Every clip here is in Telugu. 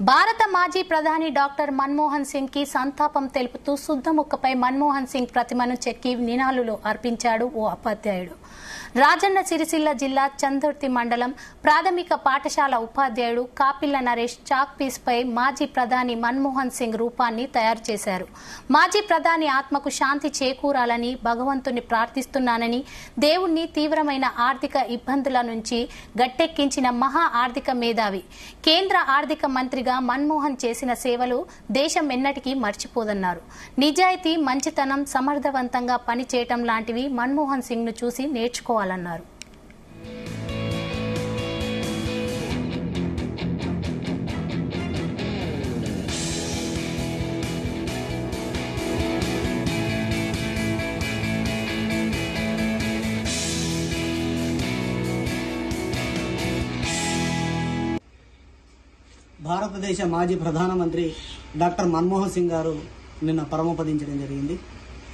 భారత మాజీ ప్రధాని డాక్టర్ మన్మోహన్ సింగ్ కి సంతాపం తెలుపుతూ శుద్ధముక్కపై మన్మోహన్ సింగ్ ప్రతిమను చెక్కి నినాళులు అర్పించాడు ఓ ఉపాధ్యాయుడు. రాజన్న సిరిసిల్ల జిల్లా చందుర్తి మండలం ప్రాథమిక పాఠశాల ఉపాధ్యాయుడు కాపిల్ల నరేష్ చాక్ పీస్ పై మాజీ ప్రధాని మన్మోహన్ సింగ్ రూపాన్ని తయారు చేశారు. మాజీ ప్రధాని ఆత్మకు శాంతి చేకూరాలని భగవంతుని ప్రార్థిస్తున్నానని, దేవుణ్ణి తీవ్రమైన ఆర్థిక ఇబ్బందుల నుంచి గట్టెక్కించిన మహా ఆర్థిక మేధావి, కేంద్ర ఆర్థిక మంత్రిగా మన్మోహన్ చేసిన సేవలు దేశం ఎన్నటికీ మర్చిపోదన్నారు. నిజాయితీ, మంచితనం, సమర్థవంతంగా పనిచేయటం లాంటివి మన్మోహన్ సింగ్ ను చూసి నేర్చుకోవాలన్నారు. భారతదేశ మాజీ ప్రధానమంత్రి డాక్టర్ మన్మోహన్ సింగ్ గారు నిన్న పరమపదించడం జరిగింది.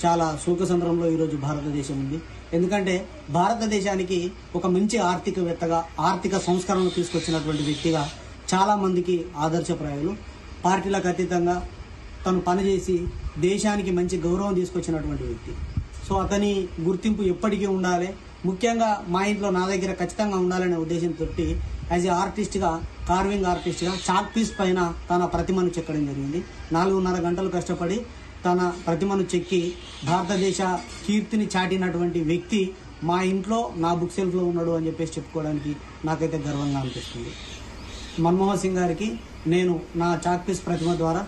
చాలా శోకసంద్రంలో ఈరోజు భారతదేశం ఉంది. ఎందుకంటే భారతదేశానికి ఒక మంచి ఆర్థికవేత్తగా, ఆర్థిక సంస్కరణలు తీసుకొచ్చినటువంటి వ్యక్తిగా చాలా మందికి ఆదర్శప్రాయాలు. పార్టీలకు అతీతంగా తను పనిచేసి దేశానికి మంచి గౌరవం తీసుకొచ్చినటువంటి వ్యక్తి. సో అతని గుర్తింపు ఎప్పటికీ ఉండాలి. ముఖ్యంగా మా ఇంట్లో నా దగ్గర ఖచ్చితంగా ఉండాలనే ఉద్దేశంతో యాజ్ ఏ ఆర్టిస్ట్గా, కార్వింగ్ ఆర్టిస్ట్గా చాక్ పీస్ పైన తన ప్రతిమను చెక్కడం జరిగింది. 4.5 గంటలు కష్టపడి తన ప్రతిమను చెక్కి భారతదేశ కీర్తిని చాటినటువంటి వ్యక్తి మా ఇంట్లో నా బుక్ సెల్ఫ్లో ఉన్నాడు అని చెప్పేసి చెప్పుకోవడానికి నాకైతే గర్వంగా అనిపిస్తుంది. మన్మోహన్ సింగ్ గారికి నేను నా చాక్ పీస్ ప్రతిమ ద్వారా